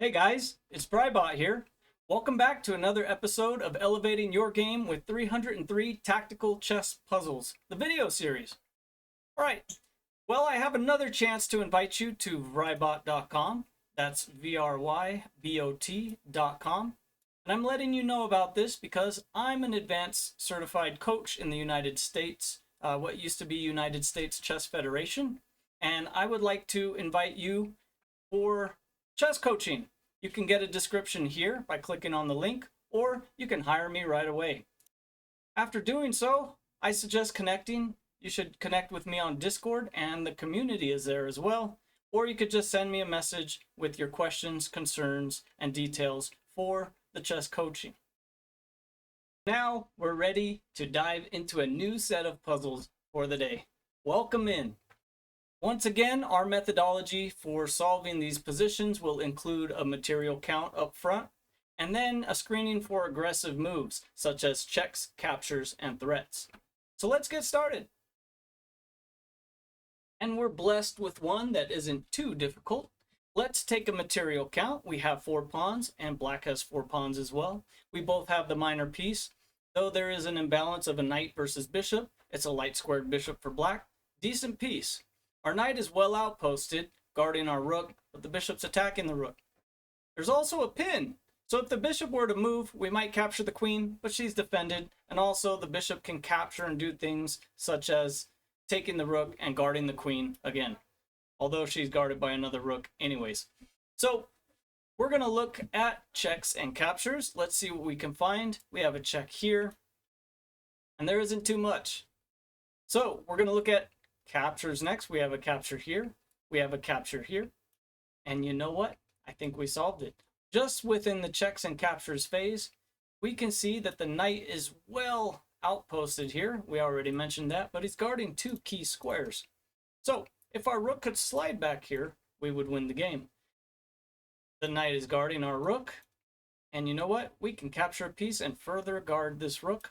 Hey guys, it's vryBot here. Welcome back to another episode of Elevating Your Game with 303 Tactical Chess Puzzles, the video series. Alright, well I have another chance to invite you to vrybot.com. That's vryBot.com. And I'm letting you know about this because I'm an advanced certified coach in the United States, what used to be United States Chess Federation. And I would like to invite you for chess coaching. You can get a description here by clicking on the link, or you can hire me right away. After doing so, I suggest connecting. You should connect with me on Discord, and the community is there as well. Or you could just send me a message with your questions, concerns, and details for the chess coaching. Now we're ready to dive into a new set of puzzles for the day. Welcome in. Once again, our methodology for solving these positions will include a material count up front, and then a screening for aggressive moves, such as checks, captures, and threats. So let's get started. And we're blessed with one that isn't too difficult. Let's take a material count. We have 4 pawns, and black has 4 pawns as well. We both have the minor piece. Though there is an imbalance of a knight versus bishop, it's a light squared bishop for black. Decent piece. Our knight is well outposted, guarding our rook, but the bishop's attacking the rook. There's also a pin, so if the bishop were to move, we might capture the queen, but she's defended, and also the bishop can capture and do things such as taking the rook and guarding the queen again, although she's guarded by another rook anyways. So we're going to look at checks and captures. Let's see what we can find. We have a check here, and there isn't too much. So we're going to look at captures next. We have a capture here. We have a capture here. And you know what? I think we solved it. Just within the checks and captures phase, we can see that the knight is well outposted here. We already mentioned that, but he's guarding 2 key squares. So if our rook could slide back here, we would win the game. The knight is guarding our rook. And you know what? We can capture a piece and further guard this rook.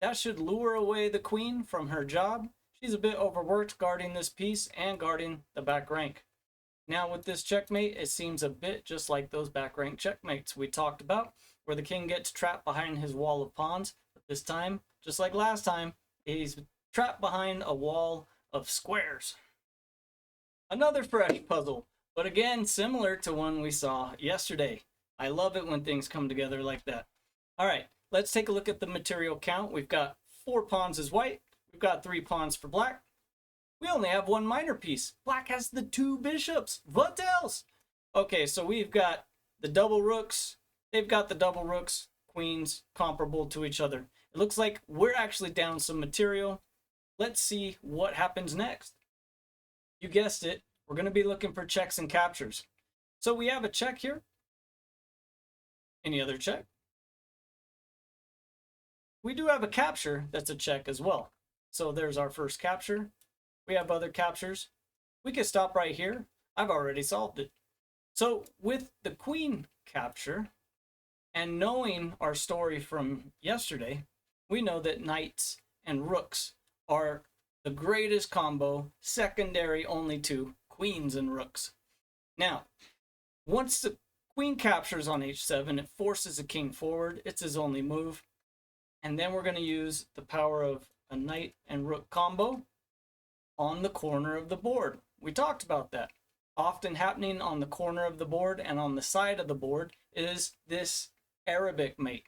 That should lure away the queen from her job. She's a bit overworked guarding this piece and guarding the back rank. Now with this checkmate, it seems a bit just like those back rank checkmates we talked about, where the king gets trapped behind his wall of pawns. But this time, just like last time, he's trapped behind a wall of squares. Another fresh puzzle, but again, similar to one we saw yesterday. I love it when things come together like that. All right, let's take a look at the material count. We've got 4 pawns as white. We've got 3 pawns for black. We only have 1 minor piece. Black has the 2 bishops. What else? Okay, so we've got the double rooks. They've got the double rooks, queens, comparable to each other. It looks like we're actually down some material. Let's see what happens next. You guessed it. We're going to be looking for checks and captures. So we have a check here. Any other check? We do have a capture that's a check as well. So there's our first capture. We have other captures. We can stop right here. I've already solved it. So with the queen capture, and knowing our story from yesterday, we know that knights and rooks are the greatest combo, secondary only to queens and rooks. Now, once the queen captures on h7, it forces the king forward. It's his only move. And then we're going to use the power of a knight and rook combo on the corner of the board. We talked about that. Often happening on the corner of the board and on the side of the board is this Arabic mate.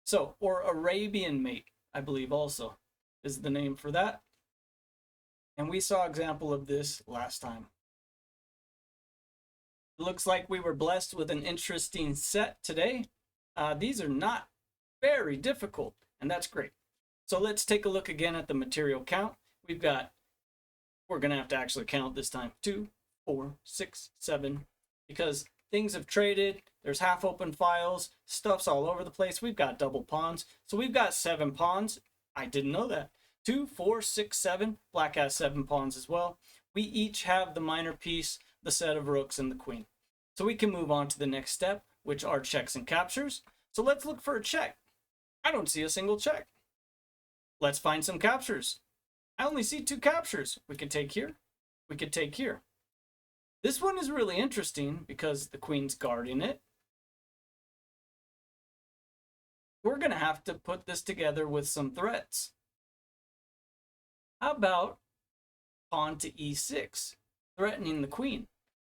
So, or Arabian mate, I believe also is the name for that. And we saw an example of this last time. It looks like we were blessed with an interesting set today. These are not very difficult, and that's great. So let's take a look again at the material count. We're going to have to actually count this time. 2, 4, 6, 7, because things have traded. There's half open files. Stuff's all over the place. We've got double pawns. So we've got 7 pawns. I didn't know that. 2, 4, 6, 7. Black has 7 pawns as well. We each have the minor piece, the set of rooks, and the queen. So we can move on to the next step, which are checks and captures. So let's look for a check. I don't see a single check. Let's find some captures. I only see 2 captures. We could take here. We could take here. This one is really interesting because the queen's guarding it. We're going to have to put this together with some threats. How about pawn to e6, threatening the queen?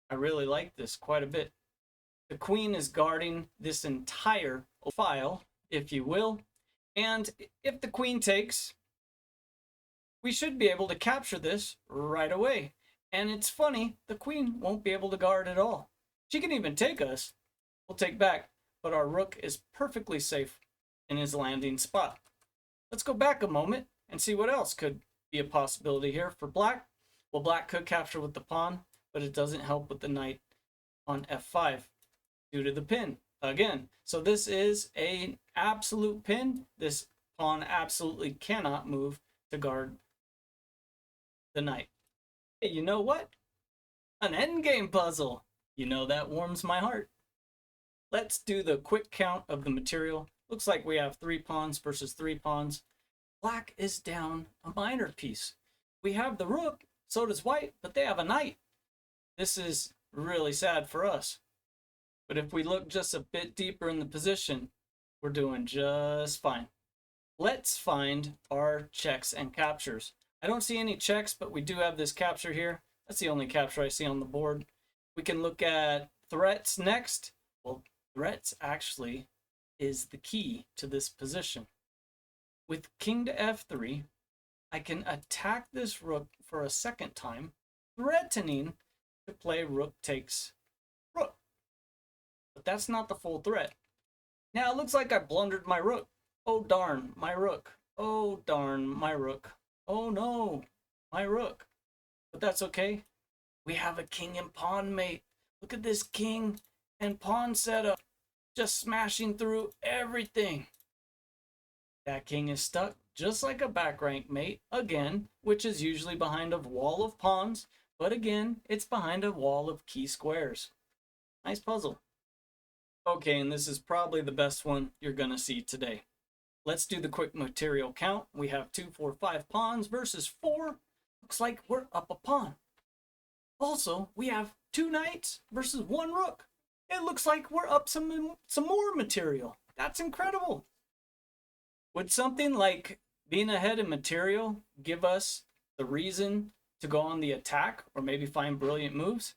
I really like this quite a bit. The queen is guarding this entire file, if you will. And if the queen takes, we should be able to capture this right away. And it's funny, the queen won't be able to guard at all. She can even take us. We'll take back, but our rook is perfectly safe in his landing spot. Let's go back a moment and see what else could be a possibility here for black. Well, black could capture with the pawn, but it doesn't help with the knight on f5 due to the pin again. So this is an absolute pin. This pawn absolutely cannot move to guard the knight. Hey, you know what? An endgame puzzle. You know, that warms my heart. Let's do the quick count of the material. Looks like we have 3 pawns versus 3 pawns. Black is down a minor piece. We have the rook, so does white, but they have a knight. This is really sad for us. But if we look just a bit deeper in the position, we're doing just fine. Let's find our checks and captures. I don't see any checks, but we do have this capture here. That's the only capture I see on the board. We can look at threats next. Well, threats actually is the key to this position. With king to f3, I can attack this rook for a second time, threatening to play rook takes rook. But that's not the full threat. Now it looks like I blundered my rook. Oh darn, my rook. Oh darn, my rook. Oh no, my rook. But that's okay. We have a king and pawn mate. Look at this king and pawn setup. Just smashing through everything. That king is stuck just like a back rank mate, again, which is usually behind a wall of pawns, but again, it's behind a wall of key squares. Nice puzzle. Okay, and this is probably the best one you're gonna see today. Let's do the quick material count. We have 2, 4, 5 pawns versus 4. Looks like we're up a pawn. Also, we have 2 knights versus 1 rook. It looks like we're up some more material. That's incredible. Would something like being ahead in material give us the reason to go on the attack or maybe find brilliant moves?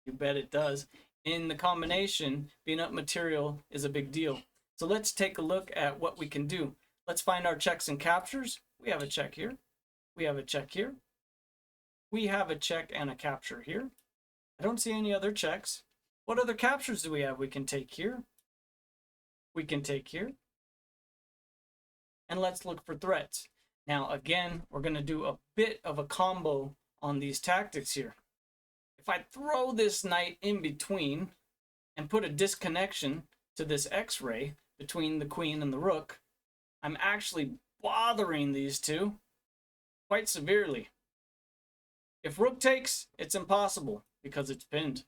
You bet it does. In the combination, being up material is a big deal. So let's take a look at what we can do. Let's find our checks and captures. We have a check here. We have a check here. We have a check and a capture here. I don't see any other checks. What other captures do we have? We can take here. We can take here. And let's look for threats. Now, again, we're going to do a bit of a combo on these tactics here. If I throw this knight in between and put a disconnection to this X-ray between the queen and the rook, I'm actually bothering these two quite severely. If rook takes, it's impossible because it's pinned.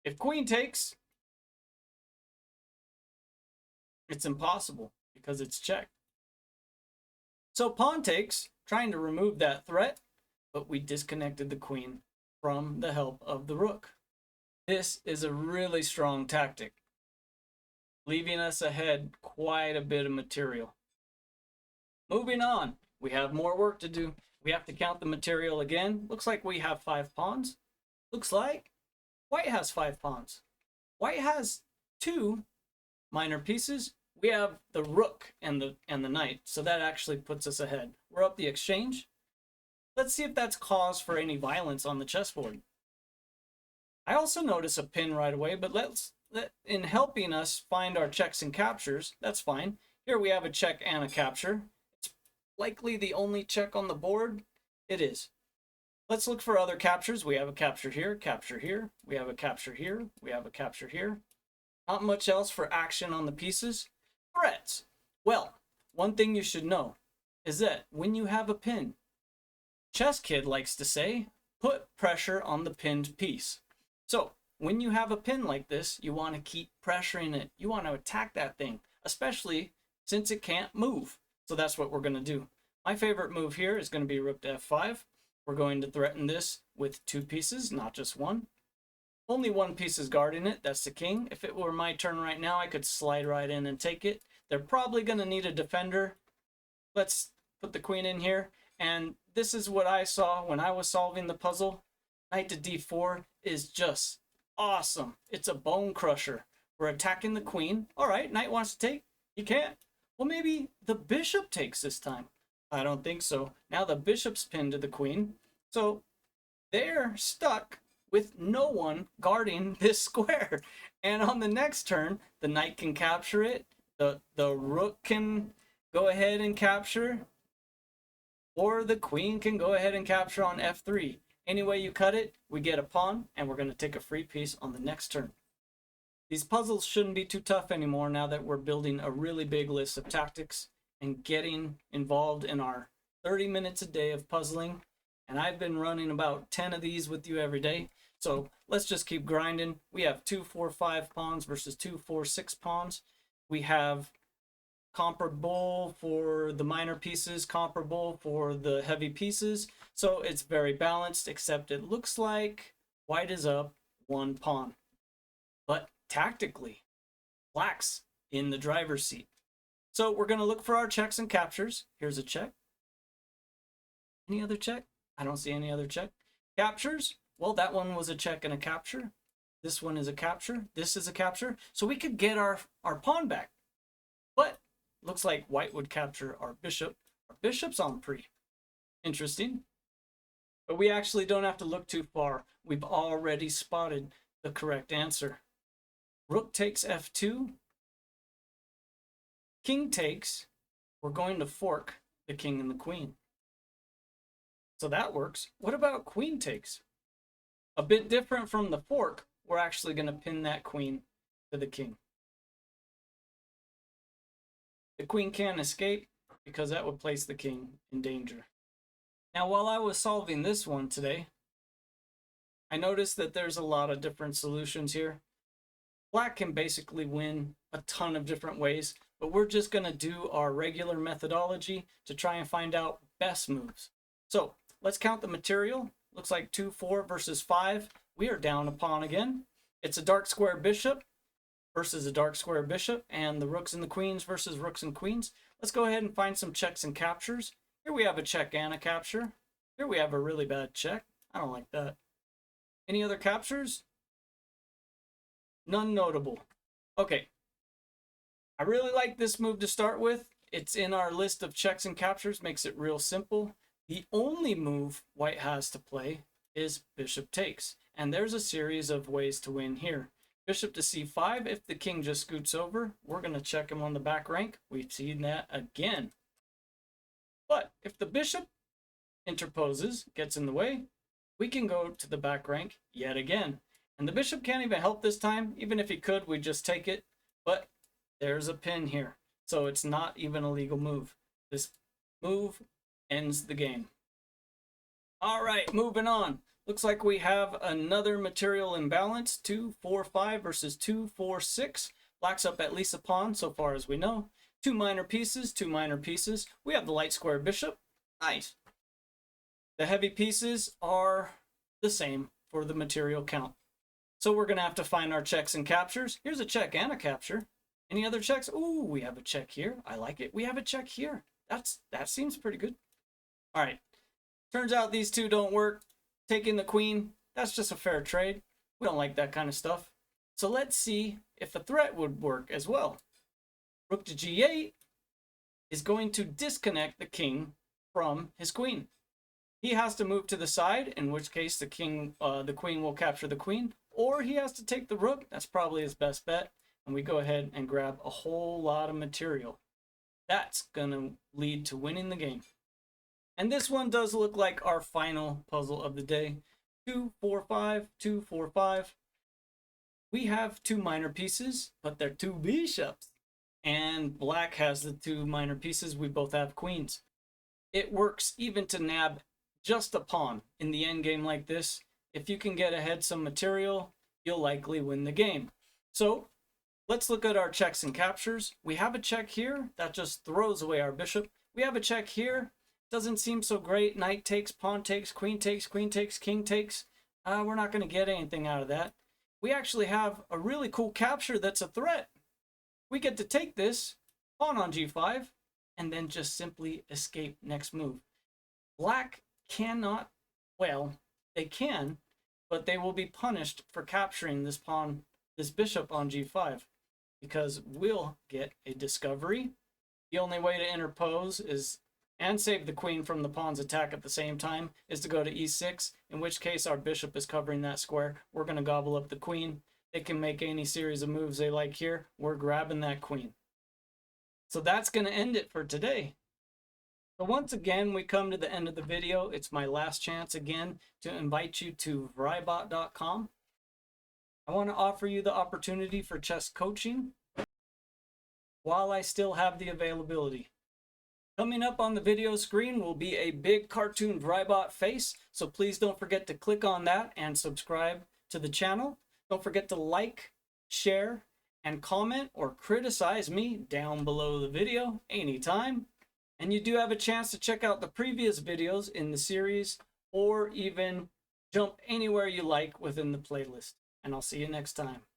If queen takes, it's impossible because it's checked. So pawn takes, trying to remove that threat, but we disconnected the queen from the help of the rook. This is a really strong tactic, leaving us ahead quite a bit of material. Moving on, we have more work to do. We have to count the material again. Looks like we have 5 pawns. Looks like white has 5 pawns. White has 2 minor pieces. We have the rook and the knight, so that actually puts us ahead. We're up the exchange. Let's see if that's cause for any violence on the chessboard. I also notice a pin right away, but in helping us find our checks and captures, that's fine. Here we have a check and a capture. It's likely the only check on the board. It is. Let's look for other captures. We have a capture here, capture here. We have a capture here. We have a capture here. Not much else for action on the pieces. Threats. Well, one thing you should know is that when you have a pin, Chess Kid likes to say, put pressure on the pinned piece. So when you have a pin like this, you want to keep pressuring it. You want to attack that thing, especially since it can't move. So that's what we're going to do. My favorite move here is going to be rook to f5. we're going to threaten this with 2 pieces, not just 1. Only 1 piece is guarding it, that's the king. If it were my turn right now, I could slide right in and take it. They're probably going to need a defender. Let's put the queen in here. And this is what I saw when I was solving the puzzle. Knight to d4 is just awesome. It's a bone crusher. We're attacking the queen. All right, knight wants to take. He can't. Well, maybe the bishop takes this time. I don't think so. Now the bishop's pinned to the queen. So they're stuck with no one guarding this square. And on the next turn, the knight can capture it. The rook can go ahead and capture. Or the queen can go ahead and capture on f3. Any way you cut it, we get a pawn, and we're going to take a free piece on the next turn. These puzzles shouldn't be too tough anymore now that we're building a really big list of tactics and getting involved in our 30 minutes a day of puzzling. And I've been running about 10 of these with you every day. So let's just keep grinding. We have 2, 4, 5 pawns versus 2, 4, 6 pawns. We have comparable for the minor pieces, comparable for the heavy pieces. So it's very balanced, except it looks like white is up 1 pawn. But tactically, black's in the driver's seat. So we're going to look for our checks and captures. Here's a check. Any other check? I don't see any other check. Captures? Well, that one was a check and a capture. This one is a capture. This is a capture. So we could get our pawn back. But looks like white would capture our bishop. Our bishop's on pre. Interesting. But we actually don't have to look too far. We've already spotted the correct answer. Rook takes f2. King takes. We're going to fork the king and the queen. So that works. What about queen takes? A bit different from the fork. We're actually going to pin that queen to the king. The queen can't escape because that would place the king in danger. Now, while I was solving this one today, I noticed that there's a lot of different solutions here. Black can basically win a ton of different ways, but we're just going to do our regular methodology to try and find out best moves. So let's count the material. Looks like 2, 4 versus 5. We are down a pawn again. It's a dark square bishop versus a dark square bishop, and the rooks and the queens versus rooks and queens. Let's go ahead and find some checks and captures. Here we have a check and a capture. Here we have a really bad check. I don't like that. Any other captures? None notable. Okay. I really like this move to start with. It's in our list of checks and captures, makes it real simple. The only move white has to play is bishop takes. And there's a series of ways to win here. Bishop to c5, if the king just scoots over, we're going to check him on the back rank. We've seen that again. But if the bishop interposes, gets in the way, we can go to the back rank yet again. And the bishop can't even help this time. Even if he could, we'd just take it. But there's a pin here. So it's not even a legal move. This move ends the game. All right, moving on. Looks like we have another material imbalance. 2, 4, 5 versus 2, 4, 6. Black's up at least a pawn so far as we know. 2 minor pieces, 2 minor pieces. We have the light square bishop. Nice. The heavy pieces are the same for the material count. So we're going to have to find our checks and captures. Here's a check and a capture. Any other checks? Ooh, we have a check here. I like it. We have a check here. That seems pretty good. All right. Turns out these two don't work. Taking the queen, that's just a fair trade. We don't like that kind of stuff. So let's see if a threat would work as well. Rook to g8 is going to disconnect the king from his queen. He has to move to the side, in which case the queen will capture the queen, or he has to take the rook. That's probably his best bet. And we go ahead and grab a whole lot of material. That's going to lead to winning the game. And this one does look like our final puzzle of the day. 2, 4, 5, 2, 4, 5. We have 2 minor pieces, but they're 2 bishops. And black has the 2 minor pieces. We both have queens. It works even to nab just a pawn in the endgame like this. If you can get ahead some material, you'll likely win the game. So let's look at our checks and captures. We have a check here. That just throws away our bishop. We have a check here. doesn't seem so great. Knight takes, pawn takes, queen takes, queen takes, king takes. We're not going to get anything out of that. We actually have a really cool capture that's a threat. We get to take this, pawn on g5, and then just simply escape next move. Black cannot, well, they can, but they will be punished for capturing this pawn, this bishop on g5, because we'll get a discovery. The only way to interpose is and save the queen from the pawn's attack at the same time is to go to e6, in which case our bishop is covering that square. We're going to gobble up the queen. They can make any series of moves they like here. We're grabbing that queen. So that's going to end it for today. So once again, we come to the end of the video. It's my last chance again to invite you to vryBot.com. I want to offer you the opportunity for chess coaching while I still have the availability. Coming up on the video screen will be a big cartoon vryBot face, so please don't forget to click on that and subscribe to the channel. Don't forget to like, share, and comment or criticize me down below the video anytime. And you do have a chance to check out the previous videos in the series or even jump anywhere you like within the playlist. And I'll see you next time.